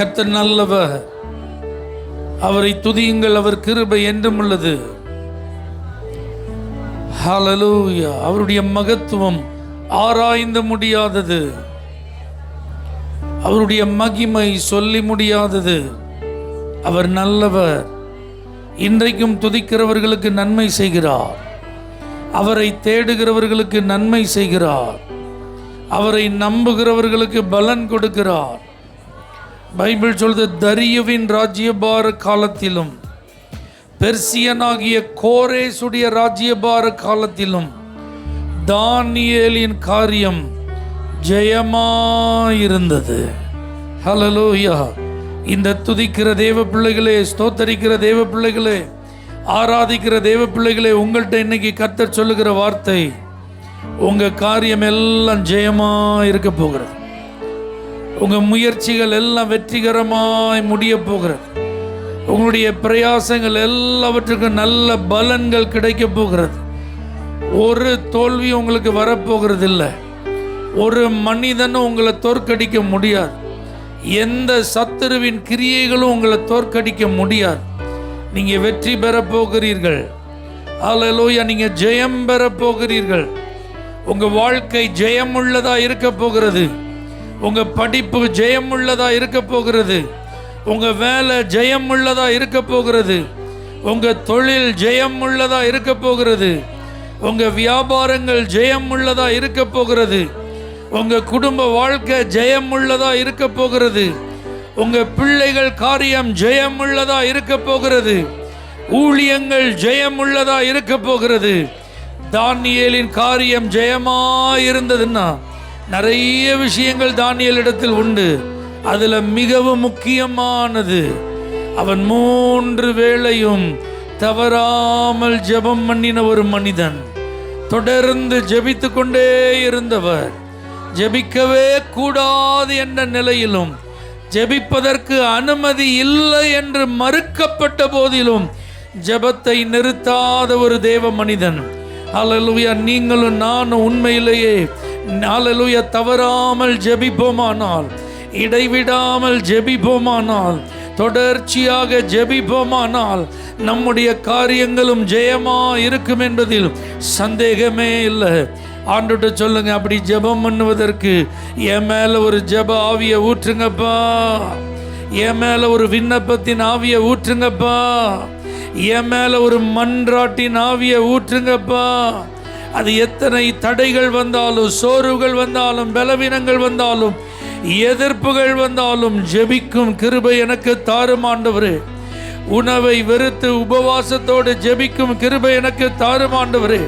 கர்த்தர் நல்லவர், அவரை துதியுங்கள், அவர் கிருபை என்றும் உள்ளது. ஹல்லேலூயா. அவருடைய மகத்துவம் ஆராய்ந்து முடியாதது, அவருடைய மகிமை சொல்லி முடியாதது. அவர் நல்லவர். இன்றைக்கும் துதிக்கிறவர்களுக்கு நன்மை செய்கிறார், அவரை தேடுகிறவர்களுக்கு நன்மை செய்கிறார், அவரை நம்புகிறவர்களுக்கு பலன் கொடுக்கிறார். பைபிள் சொல்றது, தரியுவின் ராஜ்யபார காலத்திலும் பெர்சியனாகிய கோரேசுடைய ராஜ்யபார காலத்திலும் தானியேலின் காரியம் ஜெயமாயிருந்தது. ஹல்லேலூயா. இந்த துதிக்கிற தேவ பிள்ளைகளே, ஸ்தோத்தரிக்கிற தேவ பிள்ளைகளே, ஆராதிக்கிற தேவ பிள்ளைகளே, உங்கள்கிட்ட இன்னைக்கு கர்த்தர் சொல்லுகிற வார்த்தை, உங்க காரியம் எல்லாம் ஜெயமா இருக்க போகிறது. உங்க முயற்சிகள் எல்லாம் வெற்றிகரமாய் முடிய போகிறது. உங்களுடைய பிரயாசங்கள் எல்லாவற்றுக்கும் நல்ல பலன்கள் கிடைக்க போகிறது. ஒரு தோல்வி உங்களுக்கு வரப்போகிறது இல்லை. ஒரு மனிதனும் உங்களை தோற்கடிக்க முடியாது. எந்த சத்துருவின் கிரியைகளும் உங்களை தோற்கடிக்க முடியாது. நீங்க வெற்றி பெற போகிறீர்கள். ஹல்லேலூயா. நீங்க ஜெயம் பெற போகிறீர்கள். உங்க வாழ்க்கை ஜெயம் உள்ளதா இருக்க போகிறது. உங்க படிப்பு ஜெயம் உள்ளதா இருக்க போகிறது. உங்க வேலை ஜெயம் உள்ளதா இருக்க போகிறது. உங்க தொழில் ஜெயம் உள்ளதா இருக்க போகிறது. உங்க வியாபாரங்கள் ஜெயம் உள்ளதா இருக்க போகிறது. உங்க குடும்ப வாழ்க்கை ஜெயம் உள்ளதா இருக்க போகிறது. உங்க பிள்ளைகள் காரியம் ஜெயம் உள்ளதா இருக்க போகிறது. ஊழியங்கள் ஜெயம் உள்ளதா இருக்க போகிறது. தானியேலின் காரியம் ஜெயமா இருந்ததுன்னா நிறைய விஷயங்கள் தானியேல் இடத்தில் உண்டு. அதுல மிகவும் முக்கியமானது, அவன் 3 வேளையும் தவறாமல் ஜெபம் பண்ணின ஒரு மனிதன், தொடர்ந்து ஜெபித்து கொண்டே இருந்தவர். ஜெபிக்கவே கூடாது என்ற நிலையிலும், ஜெபிப்பதற்கு அனுமதி இல்லை என்று மறுக்கப்பட்ட போதிலும் ஜெபத்தை நிறுத்தாத ஒரு தேவ மனிதன். ஹல்லேலூயா. நீங்களும் நானும் உண்மையிலேயே ஹல்லேலூயா தவறாமல் ஜெபிப்போமானால், இடைவிடாமல் ஜெபிப்போமானால், தொடர்ச்சியாக ஜெபிப்போமானால் நம்முடைய காரியங்களும் ஜெயமா இருக்கும் என்பதில் சந்தேகமே இல்லை. ஆண்டுகிட்ட சொல்லுங்க, அப்படி ஜெபம் பண்ணுவதற்கு என் மேல ஒரு ஜெப ஆவியை ஊற்றுங்கப்பா, என் மேல ஒரு விண்ணப்பத்தின் ஆவியை ஊற்றுங்கப்பா, என் மேல ஒரு மன்றாட்டின் ஆவியை ஊற்றுங்கப்பா. அது எத்தனை தடைகள் வந்தாலும், சோர்வுகள் வந்தாலும், பலவீனங்கள் வந்தாலும், எதிர்ப்புகள் வந்தாலும் ஜெபிக்கும் கிருபை எனக்கு தாரும் ஆண்டவரே. உணவை வெறுத்து உபவாசத்தோடு ஜெபிக்கும் கிருபை எனக்கு தாரும் ஆண்டவரே.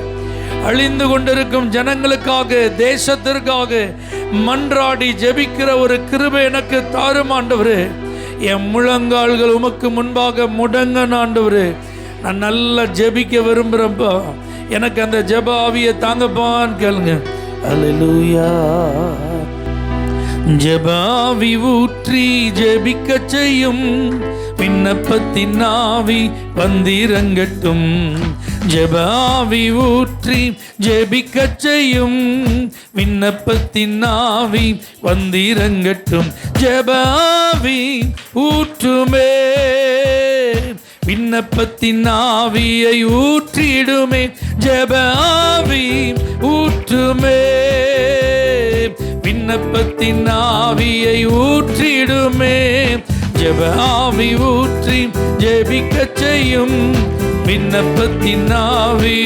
அழிந்து கொண்டிருக்கும் ஜனங்களுக்காக, தேசத்திற்காக மன்றாடி ஜெபிக்கிற ஒரு கிருபை எனக்கு தாரும் ஆண்டவரே. என் முழங்கால்கள் உமக்கு முன்பாக முடங்க ஆண்டவரே. நான் நல்லா ஜெபிக்க விரும்புகிறேன்ப்பா, எனக்கு அந்த ஜெப ஆவியை தாங்கப்பான்னு கேளுங்க. அல்லேலூயா. ஜெப ஆவி ஊற்றி ஜெபிக்க செய்யும், விண்ணப்பத்தின் ஆவி வந்திறங்கட்டும். ஜெப ஆவி ஊற்றி ஜெபிக்க செய்யும், விண்ணப்பத்தின் ஆவி வந்திறங்கட்டும். ஜெப ஆவி ஊற்றுமே, விண்ணப்பத்தின் ஆவியை ஊற்றிடுமே. ஜெப ஆவி ஊற்றுமே, விண்ணப்பத்தின் ஆவியை ஊற்றிடுமே. ஜெப ஆவி ஊற்றி ஜெபிக்க செய்யும், விண்ணப்பத்தின் ஆவி.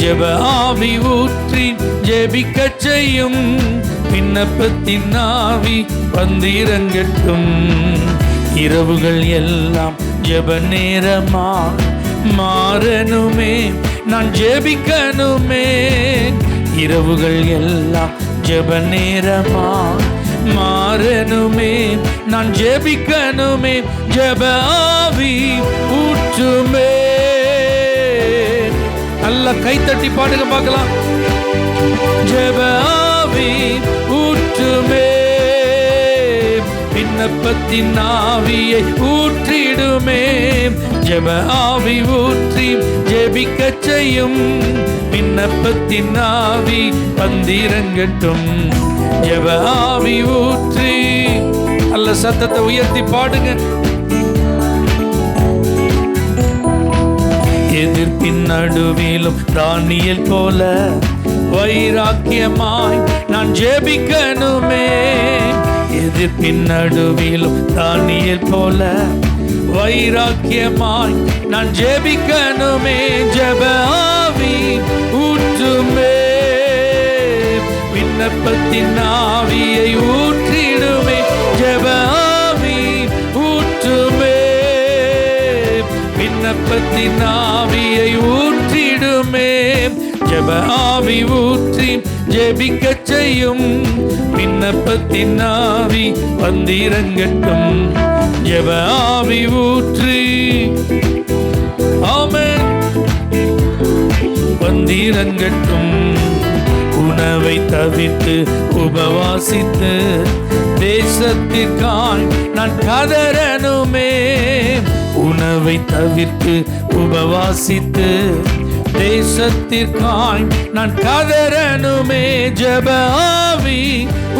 ஜெப ஆவி ஊற்றி ஜெபிக்க செய்யும், விண்ணப்பத்தின் ஆவி வந்திறங்கட்டும். இரவுகள் எல்லாம் ஜெப நேரமா மாறணுமே, நான் ஜெபிக்கணுமே. இரவுகள் எல்லாம் ஜெப நேரமா மாறணுமே, நான் ஜெபிக்கணுமே. ஜெப ஆவி ஊற்றுமே. நல்லா கைத்தட்டி பாடுங்க பார்க்கலாம். ஜெப ஆவி ஊற்றுமே, விண்ணப்பத்தின் ஆவியை ஊற்றிடுமே. ஜெப ஆவி ஊற்றி ஜெபிக்க செய்யும், விண்ணப்பத்தின் ஆவி வந்திறங்கட்டும். ஜெப ஆவி ஊற்றி நல்ல சத்தத்தை உயர்த்தி பாடுங்க. எதிர்ப்பின் நடுவிலும் தானியேல் போல வைராக்கியமாய் நான் ஜெபிக்கணுமே. எதிர்ப்பின் நடுவிலும் தானியேல் போல வைராக்கியமாய் நான் ஜெபிக்கணுமே. ஜெப ஆவி ஊற்றுமே, விண்ணப்பத்தின் ஆவியை ஊற்றிடுமே. ஜெப ஆவி ஊற்றுமே, விண்ணப்பத்தின் ஆவியை ஊற்றிடுமே. ஜெப ஆவி ஊற்றி ஜெபிக்க செய்யும், விண்ணப்பத்தின் ஆவி வந்திறங்கட்டும். ஜெப ஆவி ஊற்றி ஆமென் வந்திறங்கட்டும். உணவை தவிர்த்து உபவாசித்து தேசத்திற்காய் நான் கதறணுமே. உணவை தவிர்த்து உபவாசித்து தேசத்திற்காய் நான் கதறணுமே. ஜெப ஆவி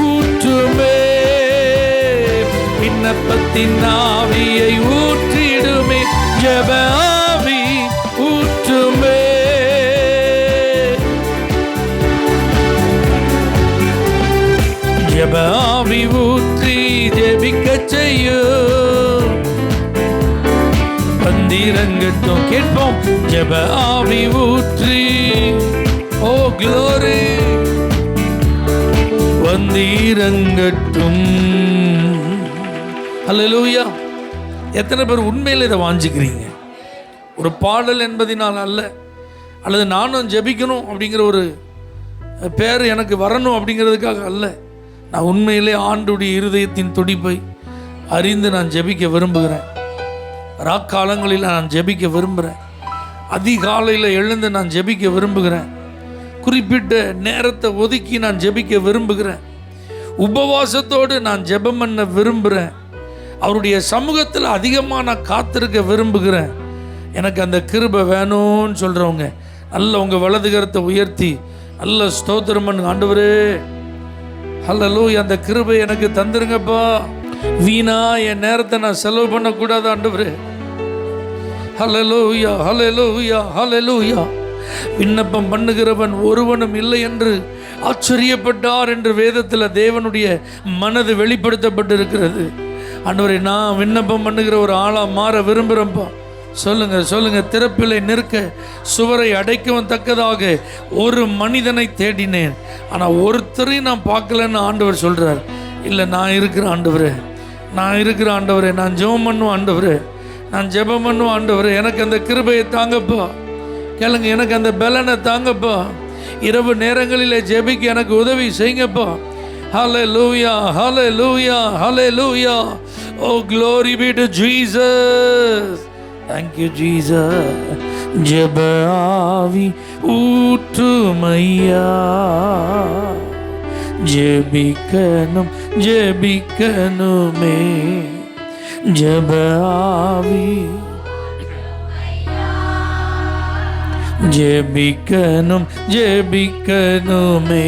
ஊற்றுமே, விண்ணப்பத்தின் ஆவியை ஊற்றிடுமே. ஜெப ஆவி ஊற்றுமே. ஜெப ஆவி ஊற்றி ஜெபிக்க செய்யும், வந்திறங்கட்டும். கேட்போம். ஜெப ஆவி ஊற்றி ஓ க்ளோரி வந்திறங்கட்டும். அல்லேலூயா. எத்தனை பேர் உண்மையில் இதை வாஞ்சிக்கிறீங்க? ஒரு பாடல் என்பதினால் அல்ல, அல்லது நானும் ஜெபிக்கணும் அப்படிங்கிற ஒரு பேர் எனக்கு வரணும் அப்படிங்கிறதுக்காக அல்ல. நான் உண்மையிலே ஆண்டுடைய இருதயத்தின் துடிப்பை அறிந்து நான் ஜெபிக்க விரும்புகிறேன். ராக்காலங்களில் நான் ஜெபிக்க விரும்புகிறேன். அதிகாலையில் எழுந்து நான் ஜெபிக்க விரும்புகிறேன். குறிப்பிட்ட நேரத்தை ஒதுக்கி நான் ஜெபிக்க விரும்புகிறேன். உபவாசத்தோடு நான் ஜெபம் பண்ண விரும்புகிறேன். அவருடைய சமூகத்தில் அதிகமாக நான் காத்திருக்க விரும்புகிறேன். எனக்கு அந்த கிருபை வேணும்னு சொல்கிறவங்க நல்ல உங்கள் வலதுகரத்தை உயர்த்தி நல்ல ஸ்தோத்திரம் பண்ணுங்க. ஆண்டவரே ஹல்லேலூயா, அந்த கிருபை எனக்கு தந்துருங்கப்பா. வீணா என் நேரத்தை நான் செலவு பண்ணக்கூடாது ஆண்டவரே. ஹல்லேலூயா, ஹல்லேலூயா, ஹல்லேலூயா. விண்ணப்பம் பண்ணுகிறவன் ஒருவனும் இல்லை என்று ஆச்சரியப்பட்டார் என்று வேதத்தில் தேவனுடைய மனது வெளிப்படுத்தப்பட்டிருக்கிறது. ஆண்டவரே, நான் விண்ணப்பம் பண்ணுகிற ஒரு ஆளாக மாற விரும்புகிறேன்ப்பா. சொல்லுங்க. திறப்பிலை நிற்க சுவரை அடைக்கவும் தக்கதாக ஒரு மனிதனை தேடினேன், ஆனால் ஒருத்தரையும் நான் பார்க்கலன்னு ஆண்டவர் சொல்கிறார். இல்லை, நான் இருக்கிறேன் ஆண்டவரே, நான் ஜெபம் பண்ணுவேன் ஆண்டவரே, நான் ஜெபம் பண்ணுவேன் ஆண்டவரே. எனக்கு அந்த கிருபையை தாங்கப்பா. கேளுங்க, எனக்கு அந்த பலனை தாங்கப்பா. இரவு நேரங்களில் ஜெபிக்க எனக்கு உதவி செய்யுங்கப்பா. ஹல்லேலூயா, ஹல்லேலூயா, ஹல்லேலூயா. Oh, glory be to Jesus. Thank you, Jesus. ஜெப ஆவி ஊற்றுமையா, ஜெபிக்கணும் ஜெபிக்கணுமே. ஜெப ஆவி ஜெபிக்கணும் ஜெபிக்கணுமே.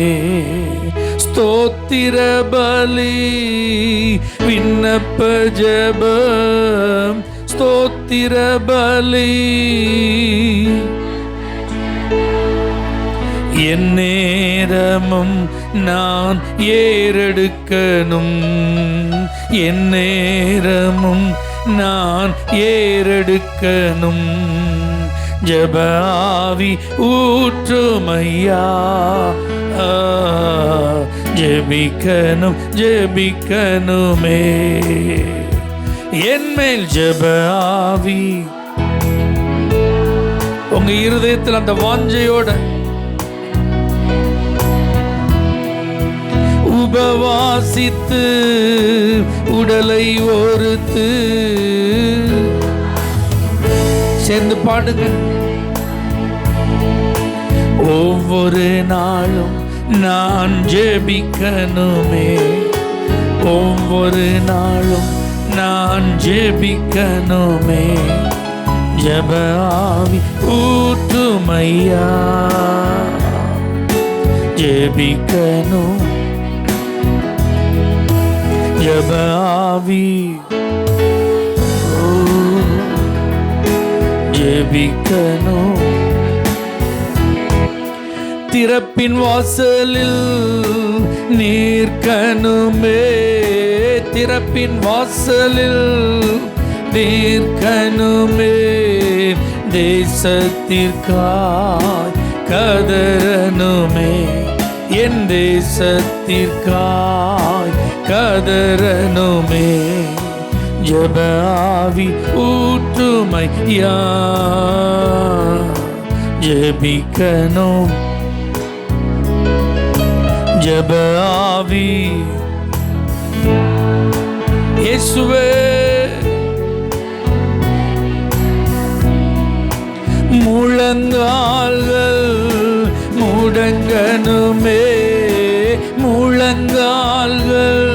ஸ்தோத்திர பலி விண்ணப்ப ஜெபம், ஸ்தோத்திர பலி என் நேரமும் நான் ஏறெடுக்கணும், என் நேரமும் நான் ஏறெடுக்கணும். ஜெப ஆவி ஊற்றுமையா, ஜெபிக்கணும் ஜெபிக்கணுமே. என்மேல் ஜெப ஆவி. உங்க இருதயத்தில் அந்த வாஞ்சையோட உபவாசித்து உடலை ஒருத்து சேர்ந்து பாடுங்க. ஒவ்வொரு நாளும் நான் ஜெபிக்கணுமே, ஒவ்வொரு நாளும் நான் ஜெபிக்கணுமே. ஜெப ஆவி ஊற்றுமையா, ஜெபிக்கணும். ஜெப ஆவி ஜெபிக்கணும். திறப்பின் வாசலில் நிற்கணுமே, திறப்பின் வாசலில் நிற்கணுமே. தேசத்திற்காய் கதறனுமே, என் தேசத்திற்காய் கதறனுமே. ஜெப ஆவி ஊற்றுமையா ஜெபிக்கணும். ஜெப ஆவி இயேசுவே முழங்கால்கள் முடங்கனுமே, முழங்கால்கள்.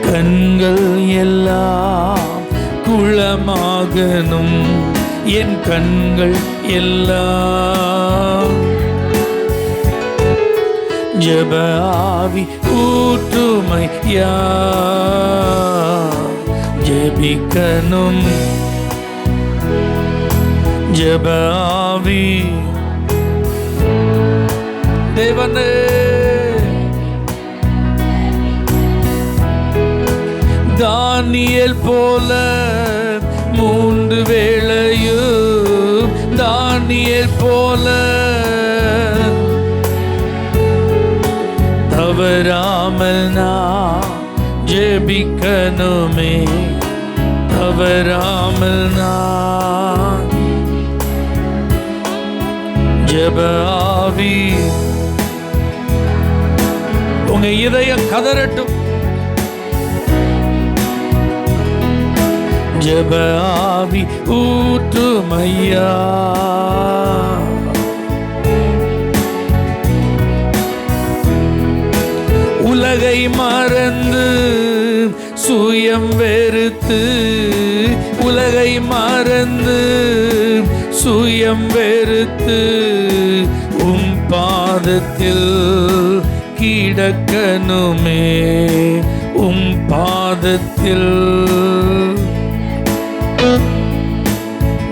கண்கள் எல்லாம் குளமாகணும், என் கண்கள் எல்லாம். ஜெப ஆவி ஊற்றுமையா ஜெபிக்கணும். ஜெப ஆவி தேவனே தானியேல் போல 3 வேளையும், தானியேல் போல தவறாமல் நான் ஜெபிக்கணுமே, தவறாமல் நான். ஜெப ஆவி உங்க இதயம் கதறட்டும். ஜெப ஆவி ஊற்றுமையா உலகை மறந்து சுயம் வெறுத்து, உலகை மறந்து சுயம் வெறுத்து உம் பாதத்தில் கிடக்கணுமே, உம் பாதத்தில்.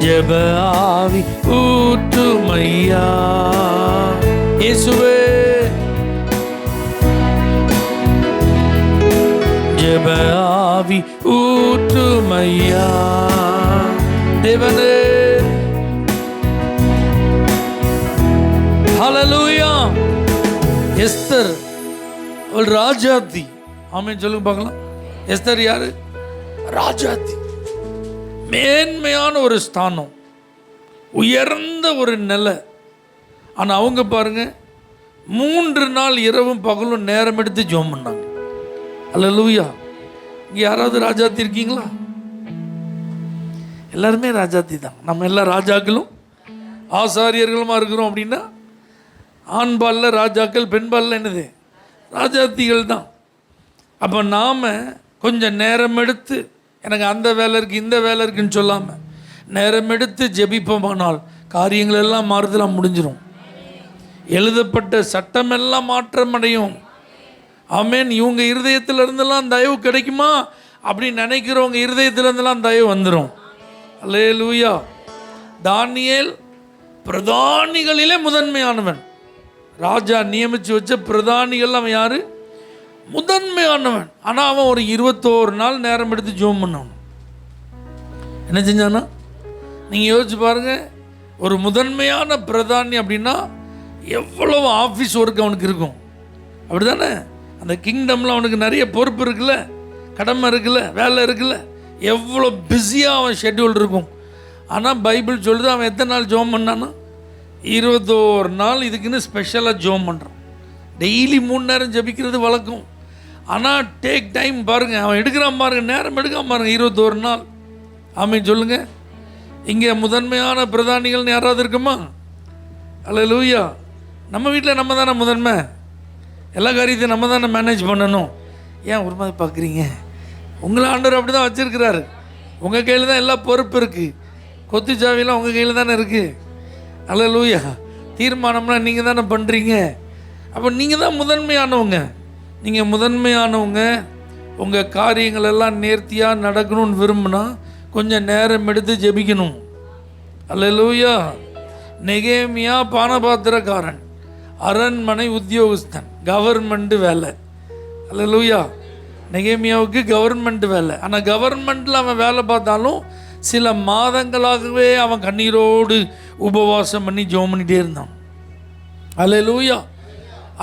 ஜெப ஆவி ஊற்றுமையா இயேசுவே. ஜெப ஆவி ஊற்றுமையா தேவனே. ஹல்லேலூயா. எஸ்தர் அவள் ராஜாத்தி. ஆமென் சொல்லுங்க பார்க்கலாம். எஸ்தர் யாரு? ராஜாத்தி. மேன்மையான ஒரு ஸ்தானம், உயர்ந்த ஒரு நிலை. ஆனால் அவங்க பாருங்க 3 நாள் இரவும் பகலும் நேரம் எடுத்து ஜெபம் பண்ணாங்க. அல்லேலூயா. இங்கே யாராவது ராஜாத்தி இருக்கீங்களா? எல்லாருமே ராஜாத்தி தான். நம்ம எல்லா ராஜாக்களும் ஆசாரியர்களுமா இருக்கிறோம். அப்படின்னா ஆண்பாலில் ராஜாக்கள், பெண்பாலில் என்னது ராஜாத்திகள் தான். அப்போ நாம் கொஞ்சம் நேரம் எடுத்து, எனக்கு அந்த வேலை இருக்குது இந்த வேலை இருக்குன்னு சொல்லாமல் நேரம் எடுத்து ஜெபிப்போமானால் காரியங்கள் எல்லாம் மாறுதலாம் முடிஞ்சிடும். எழுதப்பட்ட சட்டமெல்லாம் மாற்றம் அடையும். ஆமென். இவங்க இருதயத்தில் இருந்தெல்லாம் தயவு கிடைக்குமா அப்படின்னு நினைக்கிறவங்க இருதயத்தில் இருந்தெல்லாம் தயவு வந்துடும். அல்லேலூயா. தானியேல் பிரதானிகளிலே முதன்மையானவன். ராஜா நியமித்து வச்ச பிரதானிகள் அவன் யார்? முதன்மையானவன். ஆனால் அவன் ஒரு 21 நாள் நேரம் எடுத்து ஜெபம் பண்ணவன். என்ன செஞ்சானா? நீங்கள் யோசிச்சு பாருங்கள். ஒரு முதன்மையான பிரதானி அப்படின்னா எவ்வளவு ஆஃபீஸ் ஒர்க் அவனுக்கு இருக்கும். அப்படி தானே? அந்த கிங்டமில் அவனுக்கு நிறைய பொறுப்பு இருக்குல்ல, கடமை இருக்குல்ல, வேலை இருக்குல்ல, எவ்வளோ பிஸியாக அவன் ஷெட்யூல் இருக்கும். ஆனால் பைபிள் சொல்லுது அவன் எத்தனை நாள் ஜெபம் பண்ணானா? 21 நாள் இதுக்குன்னு ஸ்பெஷலாக ஜெபம் பண்ணுறான். டெய்லி 3 நேரம் ஜெபிக்கிறது வழக்கம். ஆனால் டேக் டைம் பாருங்கள், அவன் எடுக்கிறான் பாருங்கள், நேரம் எடுக்காம பாருங்கள். 21 நாள். ஆமென் சொல்லுங்கள். இங்கே முதன்மையான பிரதானிகள்னு யாராவது இருக்குமா? அல்லேலூயா. நம்ம வீட்டில் நம்ம தானே முதன்மை. எல்லா காரியத்தையும் நம்ம தானே மேனேஜ் பண்ணணும். ஏன் ஒரு மாதிரி பார்க்குறீங்க? உங்களை ஆண்டவர் அப்படி தான் வச்சுருக்கிறாரு. உங்கள் கையில் தான் எல்லா பொறுப்பு இருக்குது. கொத்து சாவியெல்லாம் உங்கள் கையில் தானே இருக்குது. அல்லேலூயா. தீர்மானம்லாம் நீங்கள் தானே பண்ணுறீங்க. அப்போ நீங்கள் தான் முதன்மையானவங்க. நீங்கள் முதன்மையானவங்க, உங்கள் காரியங்கள் எல்லாம் நேர்த்தியாக நடக்கணும்னு விரும்பினா கொஞ்சம் நேரம் எடுத்து ஜெபிக்கணும். அல்லேலூயா. நெகேமியா பானபாத்திரக்காரன், அரண்மனை உத்தியோகஸ்தன், கவர்மெண்ட் வேலை. அல்லேலூயா. நெகேமியாவுக்கு கவர்மெண்ட் வேலை. ஆனால் கவர்மெண்ட்டில் அவன் வேலை பார்த்தாலும் சில மாதங்களாகவே அவன் கண்ணீரோடு உபவாசம் பண்ணி ஜெபம் பண்ணிகிட்டே இருந்தான். அல்லேலூயா.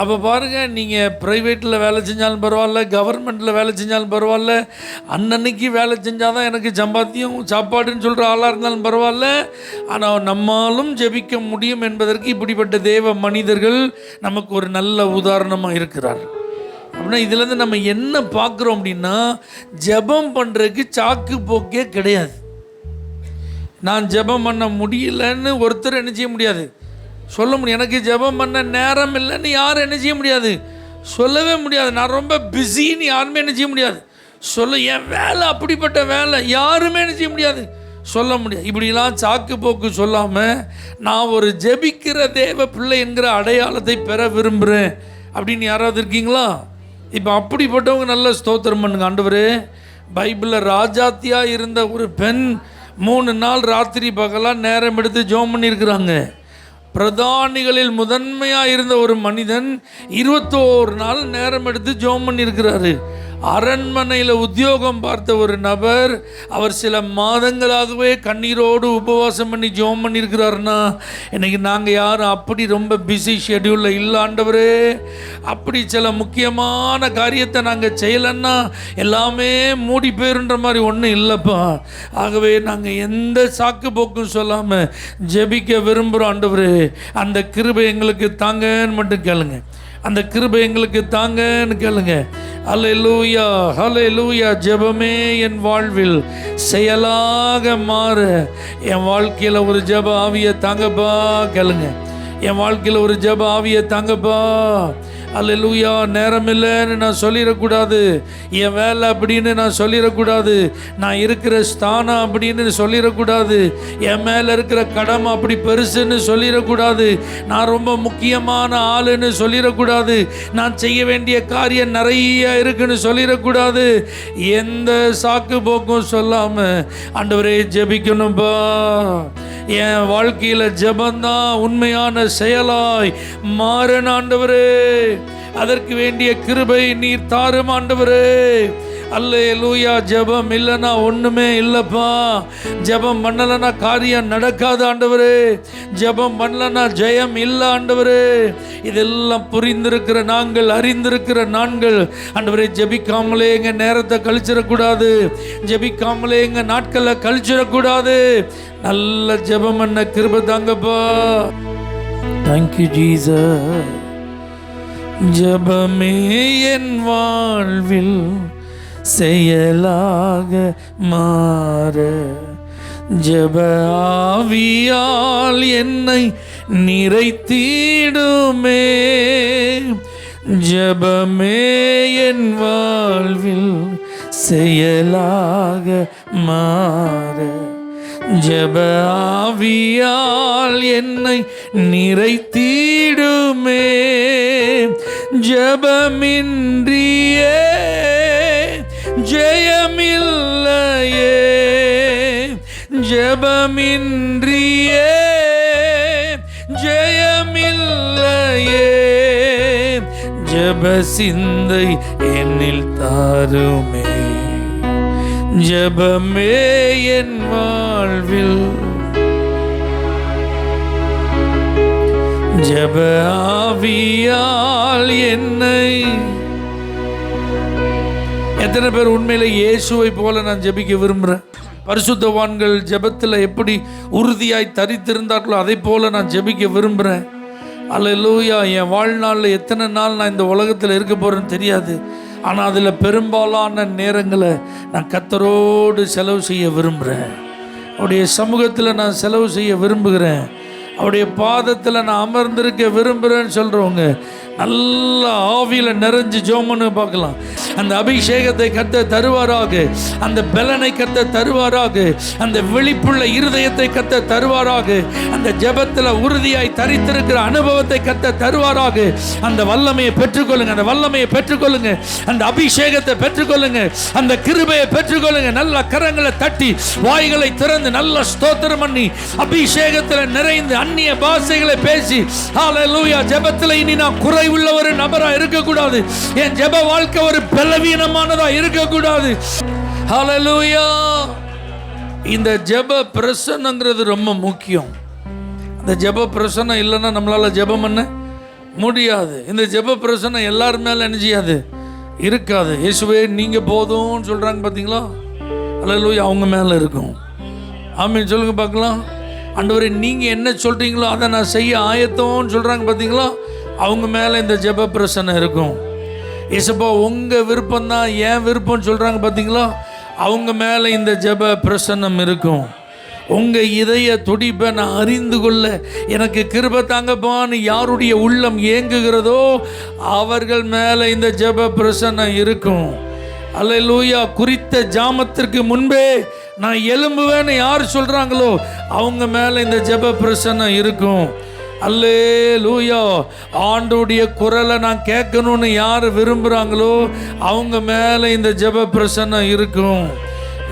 அப்போ பாருங்கள், நீங்கள் ப்ரைவேட்டில் வேலை செஞ்சாலும் பரவாயில்ல, கவர்மெண்ட்டில் வேலை செஞ்சாலும் பரவாயில்ல, அன்னன்னைக்கு வேலை செஞ்சால் தான் எனக்கு சம்பாத்தியம் சாப்பாடுன்னு சொல்கிற ஆளாக இருந்தாலும் பரவாயில்ல, ஆனால் நம்மாலும் ஜெபிக்க முடியும் என்பதற்கு இப்படிப்பட்ட தேவ மனிதர்கள் நமக்கு ஒரு நல்ல உதாரணமாக இருக்கிறார். அப்படின்னா இதுலேருந்து நம்ம என்ன பார்க்குறோம் அப்படின்னா, ஜெபம் பண்ணுறதுக்கு சாக்கு போக்கே கிடையாது. நான் ஜெபம் பண்ண முடியலன்னு ஒருத்தர் என்ன செய்ய முடியாது, சொல்ல முடியும். எனக்கு ஜெபம் பண்ண நேரம் இல்லைன்னு யாரும் என்ன செய்ய முடியாது, சொல்லவே முடியாது. நான் ரொம்ப பிஸின்னு யாருமே என்ன செய்ய முடியாது சொல்ல. என் வேலை அப்படிப்பட்ட வேலை, யாருமே என்ன செய்ய முடியாது சொல்ல முடியாது. இப்படிலாம் சாக்கு போக்கு சொல்லாமல் நான் ஒரு ஜெபிக்கிற தேவ பிள்ளை என்கிற அடையாளத்தை பெற விரும்புகிறேன் அப்படின்னு யாராவது இருக்கீங்களா? இப்போ அப்படிப்பட்டவங்க நல்ல ஸ்தோத்திரம் பண்ணுங்க. ஆண்டவரே, பைபிளில் ராஜாத்தியாக இருந்த ஒரு பெண் 3 நாள் ராத்திரி பகலாக நேரம் எடுத்து ஜெபம் பண்ணியிருக்கிறாங்க. பிரதானிகளில் முதன்மையாக இருந்த ஒரு மனிதன் 21 நாள் நேரம் எடுத்து ஜெபம் பண்ணியிருக்கிறாரு. அரண்மனையில் உத்தியோகம் பார்த்த ஒரு நபர், அவர் சில மாதங்களாகவே கண்ணீரோடு உபவாசம் பண்ணி ஜெபம் பண்ணியிருக்கிறாருன்னா, இன்றைக்கி நாங்கள் யாரும் அப்படி ரொம்ப பிஸி ஷெட்யூலில் இல்லை ஆண்டவரே. அப்படி சில முக்கியமான காரியத்தை நாங்கள் செய்யலைன்னா எல்லாமே மூடி போயிருன்ற மாதிரி ஒன்றும் இல்லைப்பா. ஆகவே நாங்கள் எந்த சாக்கு போக்கும் சொல்லாமல் ஜெபிக்க விரும்புகிறோம் ஆண்டவரே. அந்த கிருபை எங்களுக்கு தாங்கன்னு மட்டும் கேளுங்க. அந்த கிருபை எங்களுக்கு தாங்கன்னு கேளுங்க. அல்லேலூயா, அல்லேலூயா. ஜெபமே என் வாழ்வில் செயலாக மாற என் வாழ்க்கையில் ஒரு ஜெப ஆவியை தாங்கப்பா கேளுங்க. என் வாழ்க்கையில் ஒரு ஜெப ஆவியை தாங்கப்பா. அல்லேலூயா. நேரம் இல்லைன்னு நான் சொல்லிடக்கூடாது, என் வேலை அப்படின்னு நான் சொல்லிடக்கூடாது, நான் இருக்கிற ஸ்தானம் அப்படின்னு சொல்லிடக்கூடாது, என் மேலே இருக்கிற கடமை அப்படி பெருசுன்னு சொல்லிடக்கூடாது, நான் ரொம்ப முக்கியமான ஆளுன்னு சொல்லிடக்கூடாது, நான் செய்ய வேண்டிய காரியம் நிறைய இருக்குன்னு சொல்லிடக்கூடாது. எந்த சாக்கு போக்கும் சொல்லாமல் ஆண்டவரே ஜெபிக்கணும்பா. என் வாழ்க்கையில் ஜெபந்தான் உண்மையான செயலாய் மாறன் ஆண்டவரே. அதற்கு வேண்டிய கிருபை நீர் தாரும் ஆண்டவரே. அல்லேலூயா. ஜெபம் இல்லைன்னா ஒன்றுமே இல்லைப்பா. ஜெபம் பண்ணலைன்னா காரியம் நடக்காது ஆண்டவரே. ஜெபம் பண்ணலைன்னா ஜெயம் இல்லை ஆண்டவரே. இதெல்லாம் புரிந்திருக்கிற நாங்கள், அறிந்திருக்கிற நாங்கள் ஆண்டவரே, ஜெபிக்காமலே எங்கள் நேரத்தை கழிச்சிடக்கூடாது, ஜெபிக்காமலே எங்கள் நாட்களை கழிச்சிடக்கூடாது. நல்ல ஜெபம் பண்ண கிருபை தாங்கப்பா. Thank you Jesus. ஜெபமே என் வாழ்வில் செயலாக மாற ஜெப ஆவியால் என்னை நிறைத்திடுமே. ஜெபமே என் வாழ்வில் செயலாக மாற ஜெப ஆவியால் என்னை நிறைத்திடுமே. ஜெபமின்றியே ஜெயமில்லையே, ஜெபமின்றியே ஜெயமில்லையே. ஜெப சிந்தை என்னில் தாருமே. ஜெபமே என் வாழ்வில் ஜெப ஆவியால் என்னை. எத்தனை பேர் உண்மையில இயேசுவை போல நான் ஜெபிக்க விரும்புகிறேன்? பரிசுத்தவான்கள் ஜெபத்தில் எப்படி உறுதியாய் தரித்திருந்தார்களோ அதை போல நான் ஜெபிக்க விரும்புகிறேன். அல்லேலூயா. என் வாழ்நாளில் எத்தனை நாள் நான் இந்த உலகத்தில் இருக்க போகிறேன்னு தெரியாது. ஆனால் அதில் பெரும்பாலான நேரங்களை நான் கர்த்தரோடு செலவு செய்ய விரும்புகிறேன். அவருடைய சமூகத்தில் நான் செலவு செய்ய விரும்புகிறேன். அவருடைய பாதத்தில் நான் அமர்ந்திருக்க விரும்புகிறேன்னு சொல்கிறவங்க நல்ல ஆவியில் நிறைஞ்சு ஜோமன்னு பார்க்கலாம். அந்த அபிஷேகத்தை கர்த்தர் தருவாராக, அந்த பலனை கர்த்தர் தருவாராக, அந்த விழிப்புள்ள இருதயத்தை கர்த்தர் தருவாராக, அந்த ஜெபத்தில் உறுதியாய் தரித்திருக்கிற அனுபவத்தை கர்த்தர் தருவாராக. அந்த வல்லமையை பெற்றுக்கொள்ளுங்க, அந்த வல்லமையை பெற்றுக்கொள்ளுங்க, அந்த அபிஷேகத்தை பெற்றுக்கொள்ளுங்க, அந்த கிருபையை பெற்றுக்கொள்ளுங்க. நல்ல கரங்களை தட்டி வாய்களை திறந்து நல்ல ஸ்தோத்திரம் பண்ணி அபிஷேகத்தில் நிறைந்து அந்நிய பாஷைகளை பேசி ஹல்லேலூயா. ஜெபத்தில் இனி நான் உள்ள ஒரு நபரா இருக்கக்கூடாது. என் ஜெப வாழ்க்கை ஒரு பலவீனமானதா இருக்கக்கூடாது. ஹல்லேலூயா. இந்த ஜெப பிரசன்னங்கிறது ரொம்ப முக்கியம். இந்த ஜெப பிரசன்னம் இல்லைன்னா நம்மளால ஜெபம் பண்ண முடியாது. இந்த ஜெப பிரசன்னம் எல்லாரும் மேல என்ன செய்யாது, இருக்காது. இயேசுவே நீங்க போதும்னு சொல்றாங்க பார்த்தீங்களா, ஹல்லேலூயா, அவங்க மேல இருக்கும். ஆமென் சொல்லுங்க பார்க்கலாம். ஆண்டவரே நீங்க என்ன சொல்றீங்களோ அதை நான் செய்ய ஆயத்தம்னு சொல்றாங்க பார்த்தீங்களா, அவங்க மேலே இந்த ஜெப பிரசன்னம் இருக்கும். இயேசுப்பா உங்கள் விருப்பம் தான் ஏன் விருப்பம்னு சொல்கிறாங்க பார்த்தீங்களா, அவங்க மேலே இந்த ஜெப பிரசன்னம் இருக்கும். உங்கள் இதய துடிப்பை நான் அறிந்து கொள்ள எனக்கு கிருபை தாங்கப்பான்னு யாருடைய உள்ளம் ஏங்குகிறதோ அவர்கள் மேலே இந்த ஜெப பிரசன்னம் இருக்கும். அல்லேலூயா. குறித்த ஜாமத்திற்கு முன்பே நான் எழும்புவேன்னு யார் சொல்கிறாங்களோ அவங்க மேலே இந்த ஜெப பிரசன்னம் இருக்கும். அல்லேலூயா. ஆண்டவருடைய குரலை நான் கேட்கணும்னு யார் விரும்புகிறாங்களோ அவங்க மேலே இந்த ஜெப பிரசன்னம் இருக்கும்.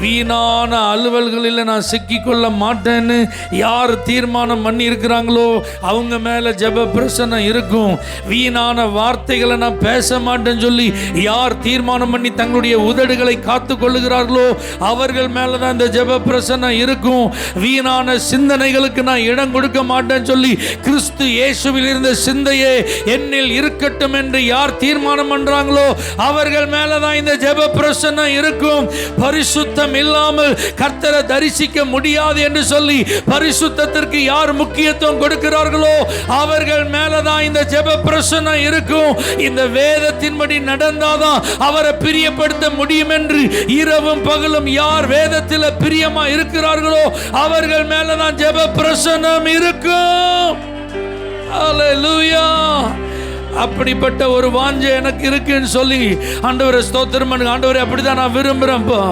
வீணான அலுவல்களில் நான் சிக்கிக்கொள்ள மாட்டேன்னு யார் தீர்மானம் பண்ணி இருக்கிறாங்களோ அவங்க மேலே ஜெப பிரசன்னம் இருக்கும். வீணான வார்த்தைகளை நான் பேச மாட்டேன்னு சொல்லி யார் தீர்மானம் பண்ணி தங்களுடைய உதடுகளை காத்து கொள்ளுகிறார்களோ அவர்கள் மேலே தான் இந்த ஜெப பிரசன்னம் இருக்கும். வீணான சிந்தனைகளுக்கு நான் இடம் கொடுக்க மாட்டேன்னு சொல்லி கிறிஸ்து இயேசுவில் இருந்த சிந்தையே என்னில் இருக்கட்டும் என்று யார் தீர்மானம் பண்றாங்களோ அவர்கள் மேலே தான் இந்த ஜெப பிரசன்னம் இருக்கும். பரிசுத்த இல்லாமல் கர்த்தரை தரிசிக்க முடியாது என்று சொல்லி பரிசுத்தத்திற்கு யார் முக்கியத்துவம் கொடுக்கிறார்களோ அவர்கள் மேலதான் இந்த ஜெப பிரசன்னம் இருக்கும். இந்த வேதத்தின்படி நடந்தாதான் அவரை பிரியப்படுத்த முடியும் என்று இரவும் பகலும் யார் வேதத்தில் பிரியமா இருக்கிறார்களோ அவர்கள் மேலதான் ஜெப பிரசன்னம் இருக்கும். ஹல்லேலூயா. அப்படிப்பட்ட ஒரு வாஞ்சை எனக்கு இருக்குன்னு சொல்லி ஆண்டவரே ஸ்தோத்திரம் பண்ணுங்க. ஆண்டவரே அப்படிதான் நான் விரும்புறேன்ப்பா,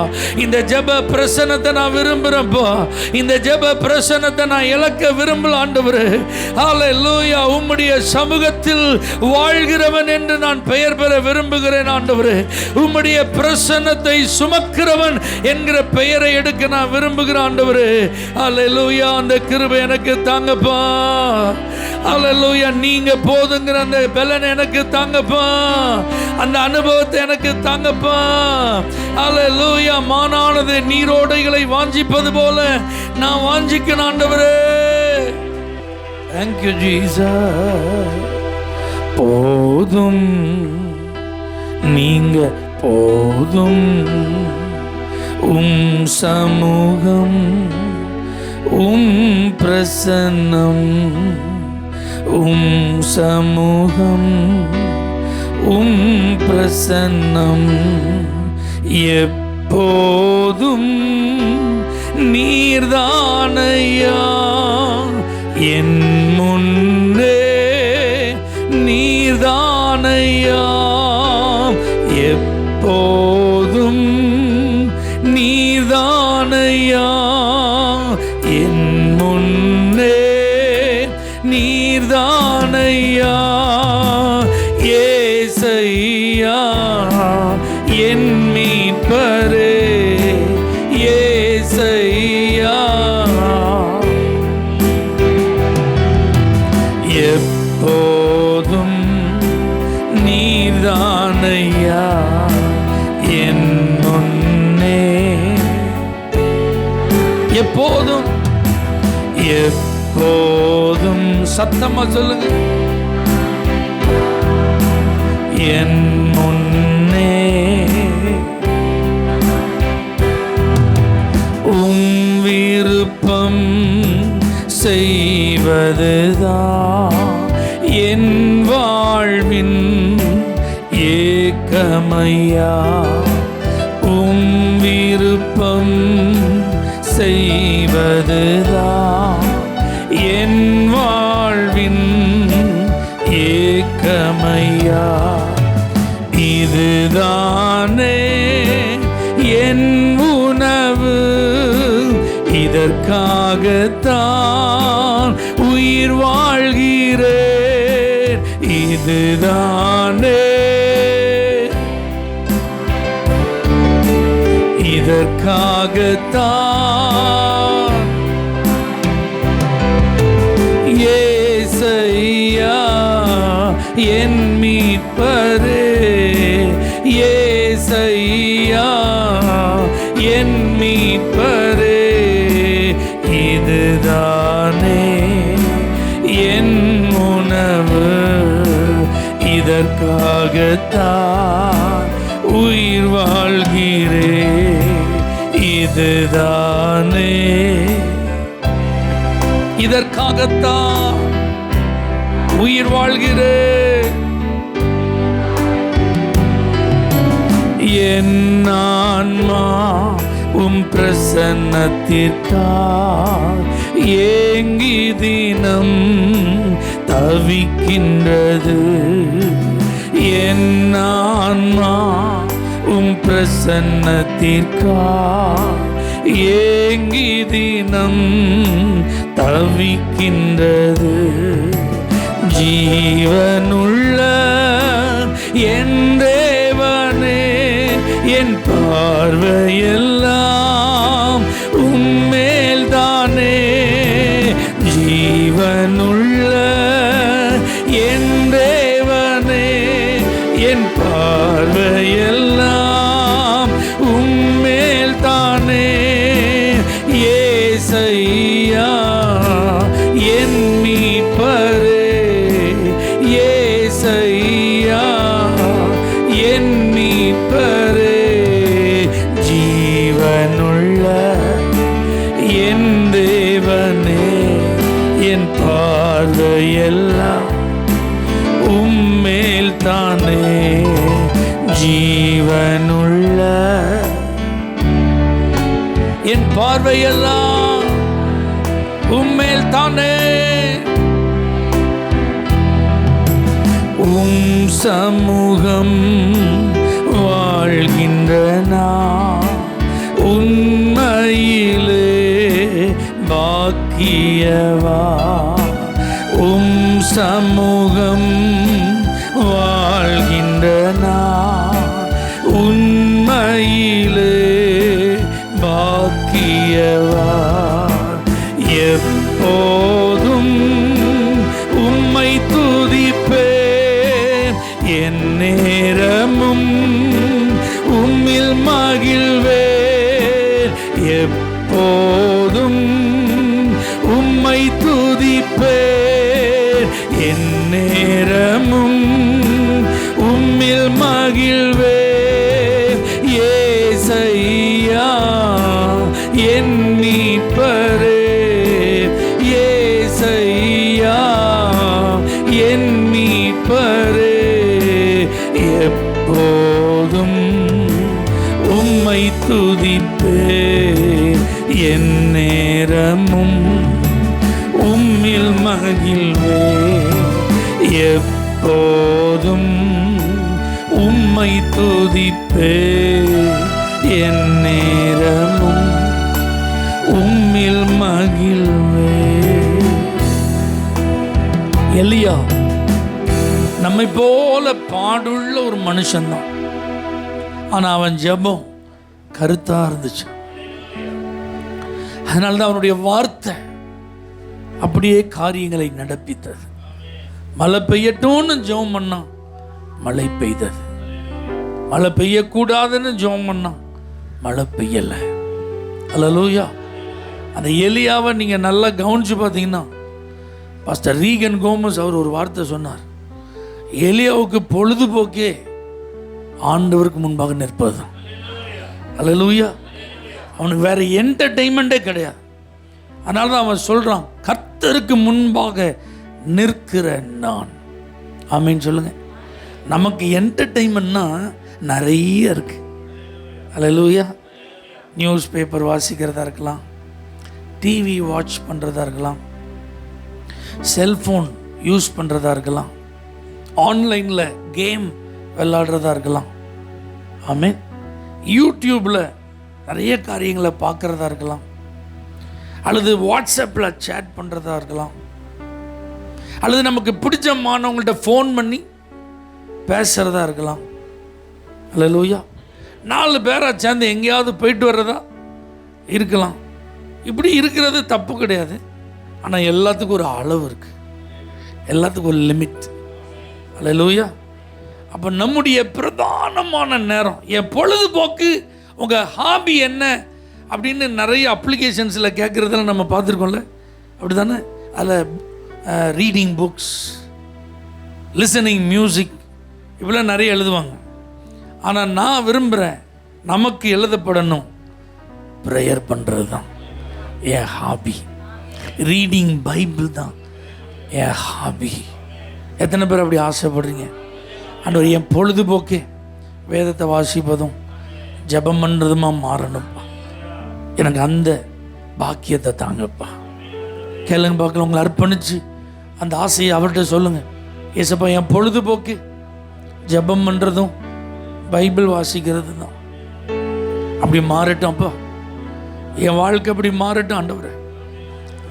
இந்த ஜெப பிரசன்னத்தை நான் விரும்புறேன்ப்பா, இந்த ஜெப பிரசன்னத்தை நான் இழக்க விரும்பல ஆண்டவரே. ஹல்லேலூயா. உம்முடைய சமூகத்தில் வாழ்கிறவன் என்று நான் பெயர் பெற விரும்புகிறேன் ஆண்டவரே. உம்முடைய பிரசன்னத்தை சுமக்கிறவன் என்கிற பெயரை எடுக்க நான் விரும்புகிறேன் ஆண்டவரே. ஹல்லேலூயா. அந்த கிருபை எனக்கு தாங்கப்பா. ஹல்லேலூயா. நீங்க போதுங்கிற அந்த பலன் எனக்கு தாங்கப்பா, அந்த அனுபவத்தை எனக்கு தாங்கப்பா. ஹல்லேலூயா. மானானது நீரோடைகளை வாஞ்சிப்பது போல நான் வாஞ்சிக்கணும் ஆண்டவரே. Thank you Jesus. போதும் நீங்க போதும், சமூகம் பிரசன்னம், சமூகம் பிரசன்னம் எப்போதும் நீர்தானையா என் முன்னே, நீர்தானையா எப்போதும் நீர்தானையா என் முன்னே, நீர்தானையா ஏசையா என் மீட்பரே, ஏசையா எப்போதும் நீர்தானையா என் முன்னே, எப்போதும் எப்போதும். சத்தமா சொல்லுங்க. என் முன்னே விருப்பம் செய்வதுதான் என் வாழ்வின் ஏக்கமையா. விருப்பம் செய்வதுதான் என் ஐயா, இதுதானே என் உணவு, இதற்காகத்தான் உயிர் வாழ்கிறேன். இதுதானே, இதற்காகத்தான் ஏசையா என் மீட்பரே, ஏசையா என் மீட்பரே, இதுதானே என் உணவு, இதற்காகத்தான் உயிர் வாழ்கிறேன். இதுதானே, இதற்காகத்தான் உயிர் வாழ்கிறேன். என் ஆன்மா உம் பிரசன்னத்திற்காய் ஏங்கி தினம் தவிக்கின்றது. என் ஆன்மா உம் பிரசன்னத்திற்காய் ஏங்கி தினம் தவிக்கின்றது. ஜீவனுள்ள என் தேவனே, என் பார்வையெல்லாம் உம்மேல்தானே. ஜீவனுள்ள என் தேவனே, என் பார்வையெல்லாம் உம்மேல்தானே. ஏசையா என் மீட்பரே, ஏசையா என் மீட்பரே, ஜீவனுள்ள என் தேவனே, என் பார்வையெல்லாம் உம்மேல் தானே. ஜீவனுள்ள என் பார்வையெல்லாம் உம்மேல் தானே. உம் சமூகம் வாழ்கின்ற நான் உண்மையிலே பாக்கியவா. உம் சமூகம் வாழ்கின்ற நான் உண்மையிலே பாக்கியவா. எப்போதும் உம்மை துதிப்பேன், என் நேரமும் உம்மில் மகிழ்வேன். எப்போதும் உம்மை துதிப்பேன், என் நேரமும் உம்மில் மகிழ்வேன். ஏசையா என் மீட்பரே, ஏசையா என் மீட்பரே, எப்போதும் உம்மை துதிப்பேன், என் நேரமும் உம்மில் மகிழ்வேன். எப்போதும் உம்மை துதிப்பேன், என் நேரமும் உம்மில் மகிழ்வேன். எலியா நம்மை போல பாடுள்ள ஒரு மனுஷன்தான், ஆனா அவன் ஜெபம் கருத்தா இருந்துச்சு. அதனால்தான் அவனுடைய வார்த்தை அப்படியே காரியங்களை நடப்பித்தது. மழை பெய்யட்டும்னு ஜெபம் பண்ணா மழை பெய்தது, மழை பெய்யக்கூடாதுன்னு ஜெபம் பண்ணா மழை பெய்யலை. அல்லேலூயா. அந்த எலியாவை நீங்கள் நல்லா கவனித்து பார்த்தீங்கன்னா, பாஸ்டர் ரீகன் கோமஸ் அவர் ஒரு வார்த்தை சொன்னார், எலியாவுக்கு பொழுதுபோக்கே ஆண்டவருக்கு முன்பாக நிற்பது தான். அல்லேலூயா. அவனுக்கு வேற என்டர்டெயின்மெண்ட்டே கிடையாது. அதனால தான் அவன் சொல்கிறான், கர்த்தருக்கு முன்பாக நிற்கிற நான். ஆமீன் சொல்லுங்க. நமக்கு என்டர்டெயின்மெண்ட்னா நிறைய இருக்கு. அல்லேலூயா. நியூஸ் பேப்பர் வாசிக்கிறதா இருக்கலாம், டிவி வாட்ச் பண்ணுறதா இருக்கலாம், செல்ஃபோன் யூஸ் பண்ணுறதா இருக்கலாம். ஆன்லைனில் கேம் விளையாடுறதா இருக்கலாம். ஆமென். யூடியூப்பில் நிறைய காரியங்களை பார்க்குறதா இருக்கலாம், அல்லது வாட்ஸ்அப்பில் சேட் பண்ணுறதா இருக்கலாம், அல்லது நமக்கு பிடிச்சமானவங்கள்ட்ட ஃபோன் பண்ணி பேசுகிறதா இருக்கலாம். அல்லேலூயா. 4 பேராக சேர்ந்து எங்கேயாவது போயிட்டு வர்றதா இருக்கலாம். இப்படி இருக்கிறது தப்பு கிடையாது. ஆனால் எல்லாத்துக்கும் ஒரு அளவு இருக்குது, எல்லாத்துக்கும் ஒரு லிமிட். அல்லேலூயா. அப்போ நம்முடைய பிரதானமான நேரம், என் பொழுதுபோக்கு, உங்கள் ஹாபி என்ன அப்படின்னு நிறைய அப்ளிகேஷன்ஸில் கேட்குறதெல்லாம் நம்ம பார்த்துருக்கோம்ல, அப்படி தானே? அதில் ரீடிங் புக்ஸ், லிசனிங் மியூசிக், இப்படிலாம் நிறைய எழுதுவாங்க. ஆனால் நான் விரும்புகிறேன் நமக்கு எழுதப்படணும் ப்ரேயர் பண்ணுறது தான் என் ஹாபி. ரீடிங் பைபிள் தான் என் ஹாபி. எத்தனை பேர் அப்படி ஆசைப்படுறீங்க? ஆண்டவர், என் பொழுதுபோக்கே வேதத்தை வாசிப்பதும் ஜெபம் பண்ணுறதுமா மாறணும்ப்பா, எனக்கு அந்த பாக்கியத்தை தாங்கப்பா. கேளுங்க பார்க்கலாம். உங்களை அர்ப்பணித்து அந்த ஆசையை அவர்கிட்ட சொல்லுங்கள். ஏசப்பா, என் பொழுதுபோக்கு ஜெபம் பண்ணுறதும் பைபிள் வாசிக்கிறது தான். அப்படி மாறட்டும் அப்பா, என் வாழ்க்கை அப்படி மாறட்டும் ஆண்டவரே.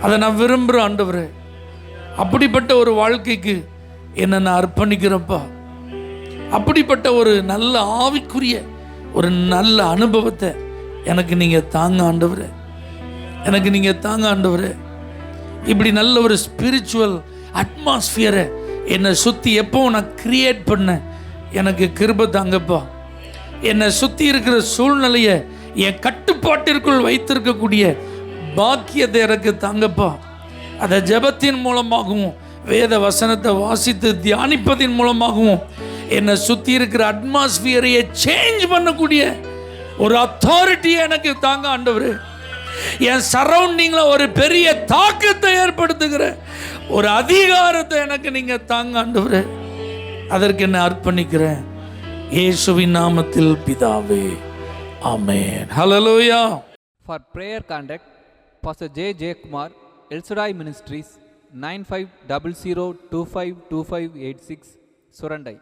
அதை நான் விரும்புகிறேன் ஆண்டவரே. அப்படிப்பட்ட ஒரு வாழ்க்கைக்கு என்னை நான் அர்ப்பணிக்கிறேன்ப்பா. அப்படிப்பட்ட ஒரு நல்ல ஆவிக்குரிய ஒரு நல்ல அனுபவத்தை எனக்கு நீங்கள் தாங்க ஆண்டவரே, எனக்கு நீங்கள் தாங்க ஆண்டவரே. இப்படி நல்ல ஒரு ஸ்பிரிச்சுவல் அட்மாஸ்பியரை என்னை சுற்றி எப்போவும் நான் கிரியேட் பண்ண எனக்கு கிருபை தாங்கப்பா. என்னை சுற்றி இருக்கிற சூழ்நிலையை என் கட்டுப்பாட்டிற்குள் வைத்திருக்கக்கூடிய பாக்கியத்தை எனக்கு தாங்கப்பா. அதை ஜெபத்தின் மூலமாகவும் வேத வசனத்தை வாசித்து தியானிப்பதின் மூலமாகவும் என்னை சுற்றி இருக்கிற அட்மாஸ்பியரையை சேஞ்ச் பண்ணக்கூடிய ஒரு அத்தாரிட்டியை எனக்கு தாங்க ஆண்டவரே. என் சரௌண்டிங்கில் ஒரு பெரிய தாக்கத்தை ஏற்படுத்துகிற ஒரு அதிகாரத்தை எனக்கு நீங்கள் தாங்க ஆண்டவரே. அதற்கு என்னை அர்ப்பணிக்கிறேன் இயேசுவின் நாமத்தில் பிதாவே, ஆமென். ஹல்லேலூயா. For prayer contact, Pastor J. Kumar, El Shaddai Ministries, 9500252586, Surandai.